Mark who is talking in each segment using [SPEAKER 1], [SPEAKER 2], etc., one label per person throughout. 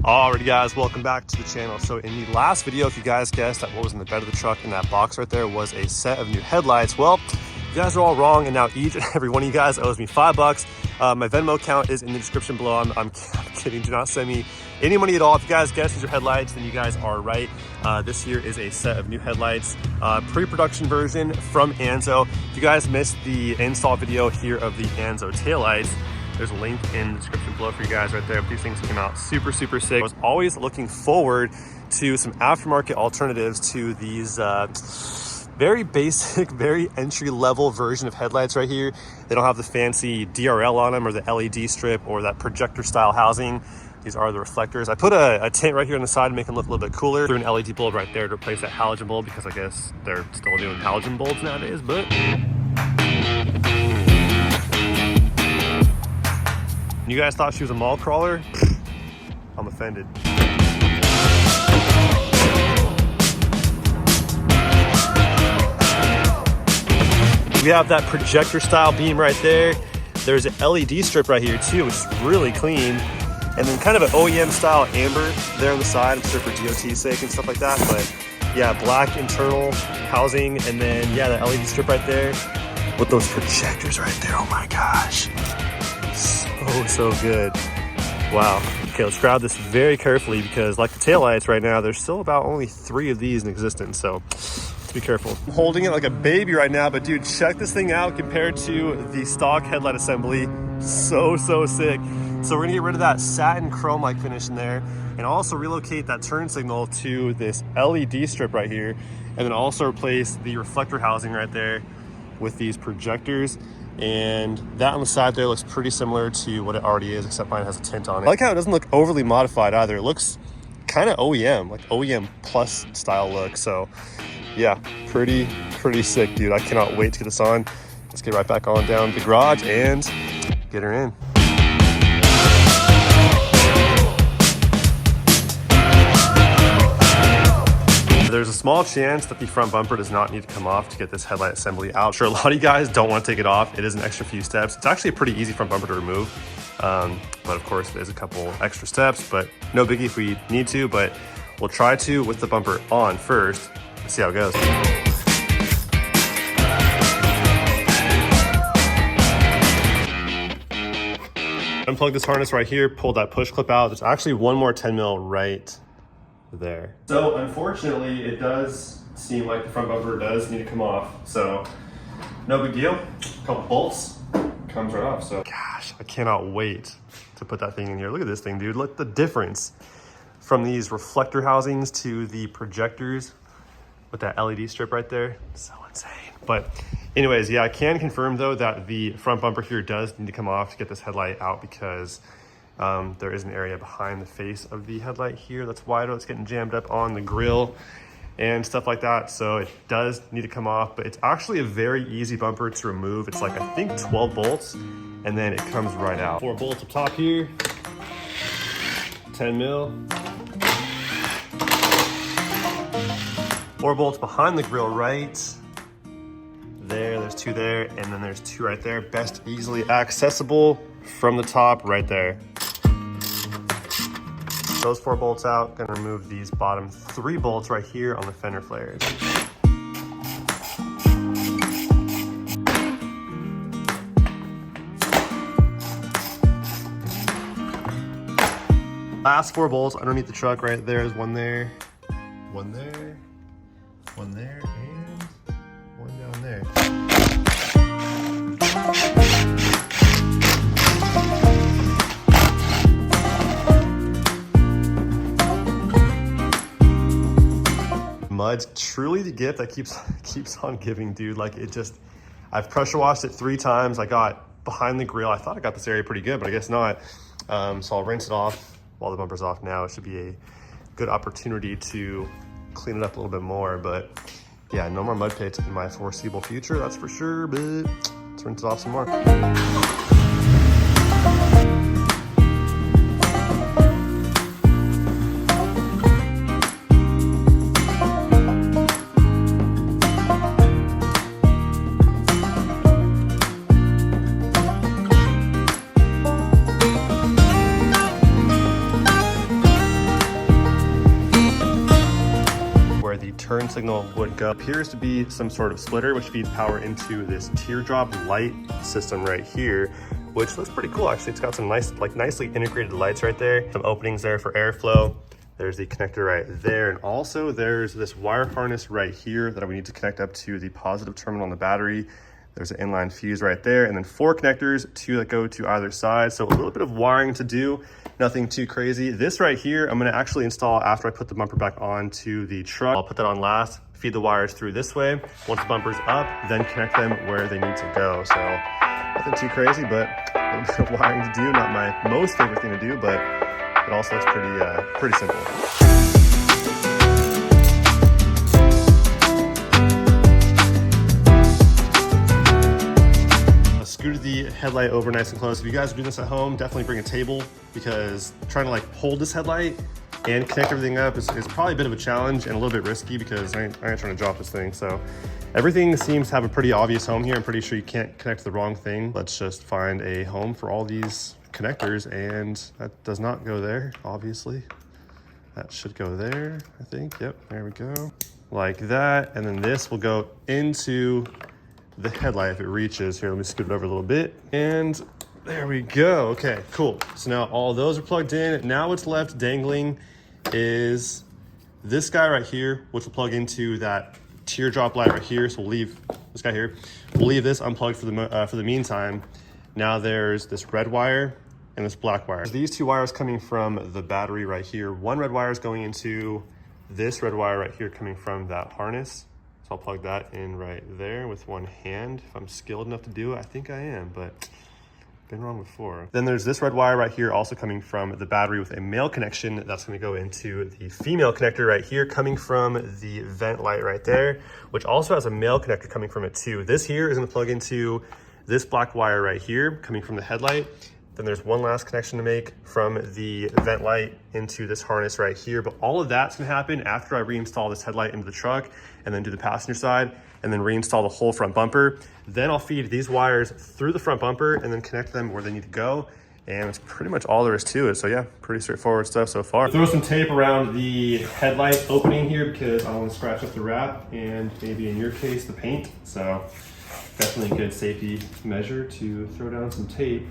[SPEAKER 1] Alrighty guys, welcome back to the channel. So in the last video, if you guys guessed that what was in the bed of the truck in that box right there was a set of new headlights, well, you guys are all wrong, and now each and every one of you guys owes me $5. My Venmo account is in the description below. I'm kidding, do not send me any money at all. If you guys guessed these are headlights, then you guys are right. This here is a set of new headlights, pre-production version from Anzo. If you guys missed the install video here of the Anzo taillights, there's a link in the description below for you guys right there. But these things came out super sick. I was always looking forward to some aftermarket alternatives to these very basic, very entry-level version of headlights right here. They don't have the fancy DRL on them or the LED strip or that projector style housing. These are the reflectors. I put a tint right here on the side to make them look a little bit cooler. Threw an LED bulb right there to replace that halogen bulb because I guess they're still doing halogen bulbs nowadays, but you guys thought she was a mall crawler? I'm offended. We have that projector style beam right there. There's an LED strip right here too, which is really clean. And then kind of an OEM style amber there on the side, I'm sure for DOT's sake and stuff like that. But yeah, black internal housing, and then yeah, the LED strip right there with those projectors right there. Oh my gosh. So good. Wow. Okay, let's grab this very carefully because like the taillights right now, there's still about only 3 of these in existence, so let's be careful. I'm holding it like a baby right now, but dude, check this thing out compared to the stock headlight assembly. So sick. So we're gonna get rid of that satin chrome-like finish in there and also relocate that turn signal to this LED strip right here, and then also replace the reflector housing right there with these projectors. And that on the side there looks pretty similar to what it already is, except mine has a tint on it. I like how it doesn't look overly modified either. It looks kind of OEM, like OEM plus style look. So yeah, pretty sick, dude. I cannot wait to get this on. Let's get right back on down to the garage and get her in. There's a small chance that the front bumper does not need to come off to get this headlight assembly out. Sure, a lot of you guys don't want to take it off. It is an extra few steps. It's actually a pretty easy front bumper to remove. But of course, there's a couple extra steps, but no biggie if we need to, but we'll try to with the bumper on first. Let's see how it goes. Unplug this harness right here, pull that push clip out. There's actually one more 10 mil right there. So unfortunately, it does seem like the front bumper does need to come off. So no big deal. A couple bolts, comes right off. So gosh, I cannot wait to put that thing in here. Look at this thing, dude. Look at the difference from these reflector housings to the projectors with that LED strip right there. So insane. But anyways, yeah, I can confirm though that the front bumper here does need to come off to get this headlight out because there is an area behind the face of the headlight here that's wider. It's getting jammed up on the grill and stuff like that. So it does need to come off, but it's actually a very easy bumper to remove. It's like, I think 12 bolts, and then it comes right out. 4 bolts up top here, 10 mil. 4 bolts behind the grill right there. There's 2 there, and then there's 2 right there. Best easily accessible from the top right there. Those 4 bolts out. Gonna remove these bottom 3 bolts right here on the fender flares. Last 4 bolts underneath the truck right there is one there, one there, one there, and one down there. Mud's truly the gift that keeps on giving, dude. Like it just, I've pressure washed it 3 times. I got behind the grill. I thought I got this area pretty good, but I guess not. So I'll rinse it off while the bumper's off now. It should be a good opportunity to clean it up a little bit more. But yeah, no more mud pits in my foreseeable future, that's for sure. But let's rinse it off some more. turn signal would go. Appears to be some sort of splitter which feeds power into this teardrop light system right here, which looks pretty cool actually. It's got some nice, like nicely integrated lights right there. Some openings there for airflow. There's the connector right there. And also there's this wire harness right here that we need to connect up to the positive terminal on the battery. There's an inline fuse right there, and then 4 connectors, 2 that go to either side. So a little bit of wiring to do, nothing too crazy. This right here, I'm gonna actually install after I put the bumper back onto the truck. I'll put that on last, feed the wires through this way. Once the bumper's up, then connect them where they need to go. So nothing too crazy, but a little bit of wiring to do. Not my most favorite thing to do, but it also looks pretty simple. Scooted the headlight over nice and close. If you guys are doing this at home, definitely bring a table, because trying to like hold this headlight and connect everything up is probably a bit of a challenge and a little bit risky, because I ain't trying to drop this thing. So everything seems to have a pretty obvious home here. I'm pretty sure you can't connect the wrong thing. Let's just find a home for all these connectors, and that does not go there, obviously. That should go there, I think. Yep, there we go. Like that, and then this will go into the headlight if it reaches. Here, let me scoot it over a little bit, and there we go. Okay, cool. So now all those are plugged in. Now what's left dangling is this guy right here, which will plug into that teardrop light right here. So we'll leave this guy here. We'll leave this unplugged for the meantime. Now there's this red wire and this black wire. These 2 wires coming from the battery right here. One red wire is going into this red wire right here coming from that harness. So I'll plug that in right there with one hand. If I'm skilled enough to do it, I think I am, but been wrong before. Then there's this red wire right here also coming from the battery with a male connection. That's gonna go into the female connector right here coming from the vent light right there, which also has a male connector coming from it too. This here is gonna plug into this black wire right here coming from the headlight. Then there's one last connection to make from the vent light into this harness right here. But all of that's gonna happen after I reinstall this headlight into the truck, and then do the passenger side, and then reinstall the whole front bumper. Then I'll feed these wires through the front bumper and then connect them where they need to go. And it's pretty much all there is to it. So yeah, pretty straightforward stuff so far. Throw some tape around the headlight opening here, because I don't want to scratch up the wrap, and maybe in your case, the paint. So definitely a good safety measure to throw down some tape.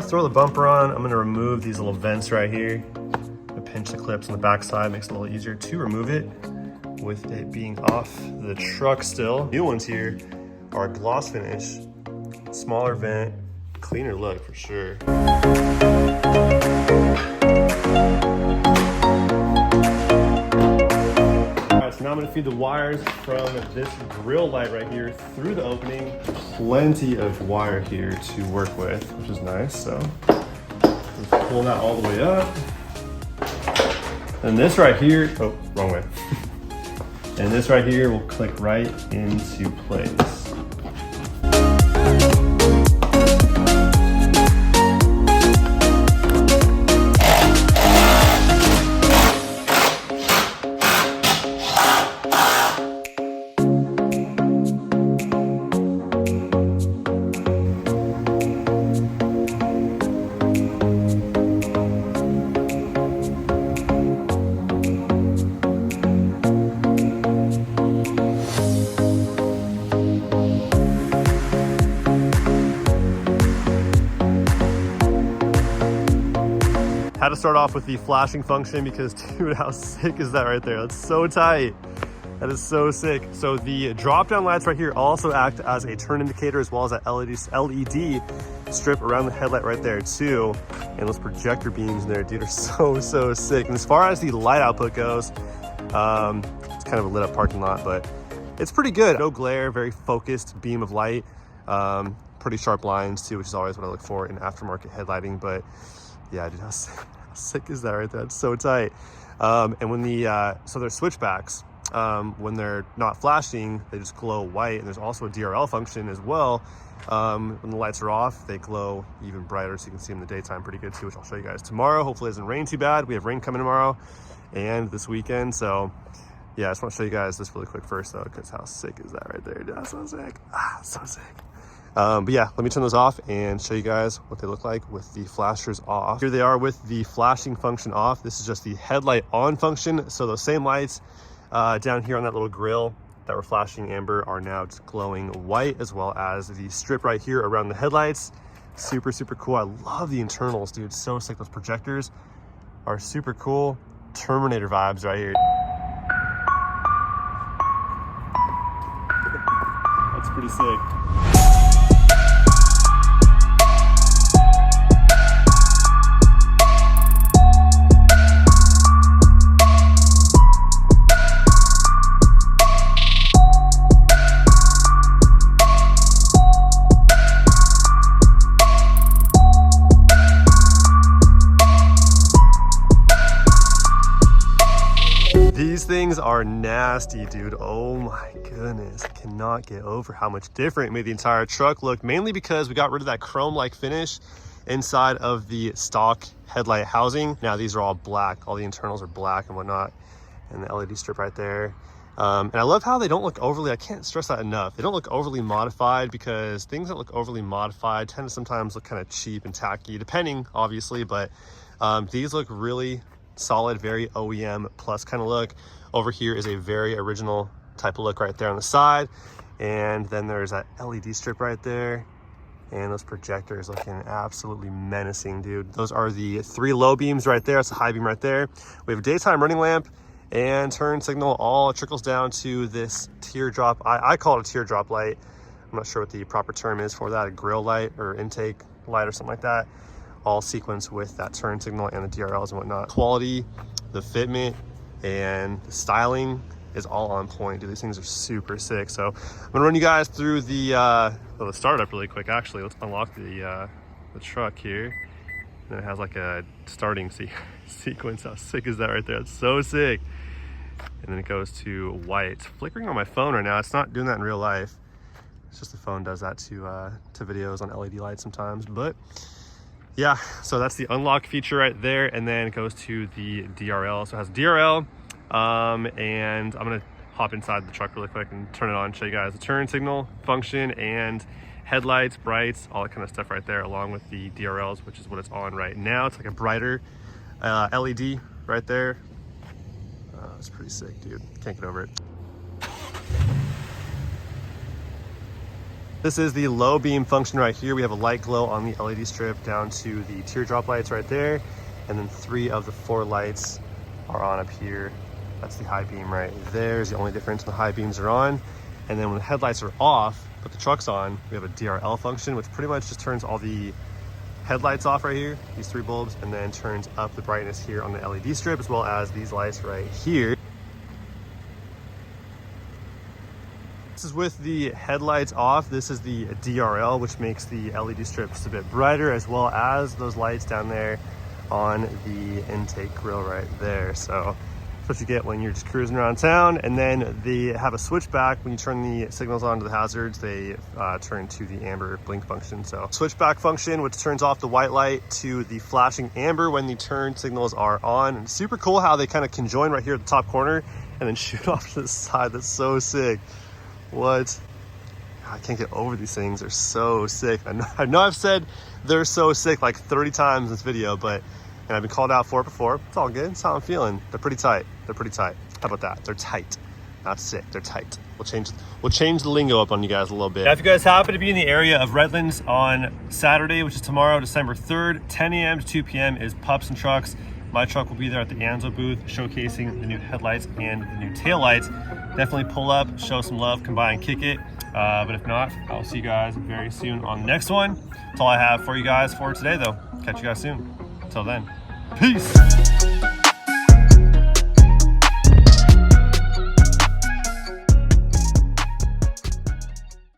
[SPEAKER 1] Throw the bumper on, I'm gonna remove these little vents right here. I pinch the clips on the back side, makes it a little easier to remove it with it being off the truck still. New ones here are gloss finish, smaller vent, cleaner look for sure. So now I'm gonna feed the wires from this grill light right here through the opening. Plenty of wire here to work with, which is nice. So let's pull that all the way up. And this right here, oh, wrong way. And this right here will click right into place. Had to start off with the flashing function because, dude, how sick is that right there? That's so tight. That is so sick. So the drop down lights right here also act as a turn indicator, as well as that LED strip around the headlight right there too. And those projector beams in there, dude, are so sick. And as far as the light output goes, it's kind of a lit up parking lot, but it's pretty good. No glare, very focused beam of light. Pretty sharp lines too, which is always what I look for in aftermarket headlighting. But yeah, dude, how sick is that right there? That's so tight. And when the, so there's switchbacks. when they're not flashing, they just glow white. And there's also a DRL function as well. When the lights are off, they glow even brighter, so you can see them in the daytime pretty good too, which I'll show you guys tomorrow. Hopefully it doesn't rain too bad. We have rain coming tomorrow and this weekend. So yeah, I just want to show you guys this really quick first though, because how sick is that right there? Dude, that's so sick. So sick. But yeah, let me turn those off and show you guys what they look like with the flashers off. Here they are with the flashing function off. This is just the headlight on function. So those same lights down here on that little grill that were flashing amber are now just glowing white, as well as the strip right here around the headlights. Super, super cool. I love the internals, dude. So sick. Those projectors are super cool. Terminator vibes right here. That's pretty sick. These things are nasty, dude. Oh my goodness. I cannot get over how much different it made the entire truck look, mainly because we got rid of that chrome-like finish inside of the stock headlight housing. Now these are all black. All the internals are black and whatnot, and the LED strip right there. And I love how they don't look overly, I can't stress that enough, they don't look overly modified, because things that look overly modified tend to sometimes look kind of cheap and tacky, depending obviously, but these look really solid, very OEM plus kind of look. Over here is a very original type of look right there on the side, and then there's that LED strip right there, and those projectors looking absolutely menacing, dude. Those are the 3 low beams right there. That's the high beam right there. We have a daytime running lamp and turn signal. All trickles down to this teardrop. I call it a teardrop light. I'm not sure what the proper term is for that, a grill light or intake light or something like that. All sequenced with that turn signal and the DRLs and whatnot. Quality, the fitment, and the styling is all on point, dude. These things are super sick. So I'm gonna run you guys through the let's start up really quick. Actually, let's unlock the truck here. And then it has like a starting sequence. How sick is that right there? It's so sick. And then it goes to white. It's flickering on my phone right now. It's not doing that in real life. It's just the phone does that to videos on LED lights sometimes. But yeah, so that's the unlock feature right there, and then it goes to the DRL. So it has DRL, and I'm gonna hop inside the truck really quick and turn it on, show you guys the turn signal function and headlights, brights, all that kind of stuff right there, along with the DRLs, which is what it's on right now. It's like a brighter LED right there. It's pretty sick, dude. Can't get over it. This is the low beam function right here. We have a light glow on the LED strip down to the teardrop lights right there. And then 3 of the 4 lights are on up here. That's the high beam right there. Is the only difference when the high beams are on. And then when the headlights are off, but the truck's on, we have a DRL function, which pretty much just turns all the headlights off right here, these 3 bulbs, and then turns up the brightness here on the LED strip, as well as these lights right here. This is with the headlights off. This is the DRL, which makes the LED strips a bit brighter, as well as those lights down there on the intake grill right there. So that's what you get when you're just cruising around town. And then they have a switchback. When you turn the signals on to the hazards, they turn to the amber blink function. So switchback function, which turns off the white light to the flashing amber when the turn signals are on. And super cool how they kind of conjoin right here at the top corner and then shoot off to the side. That's so sick. What? I can't get over these things. They're so sick. I know I've said they're so sick like 30 times in this video, and I've been called out for it before. It's all good. It's how I'm feeling. They're pretty tight. They're pretty tight. How about that? They're tight. Not sick. They're tight. We'll change the lingo up on you guys a little bit. Now, if you guys happen to be in the area of Redlands on Saturday, which is tomorrow, December 3rd, 10 a.m. to 2 p.m. is Pups and Trucks. My truck will be there at the Anzo booth, showcasing the new headlights and the new taillights. Definitely pull up, show some love, come by and kick it. But if not, I'll see you guys very soon on the next one. That's all I have for you guys for today, though. Catch you guys soon. Until then, peace.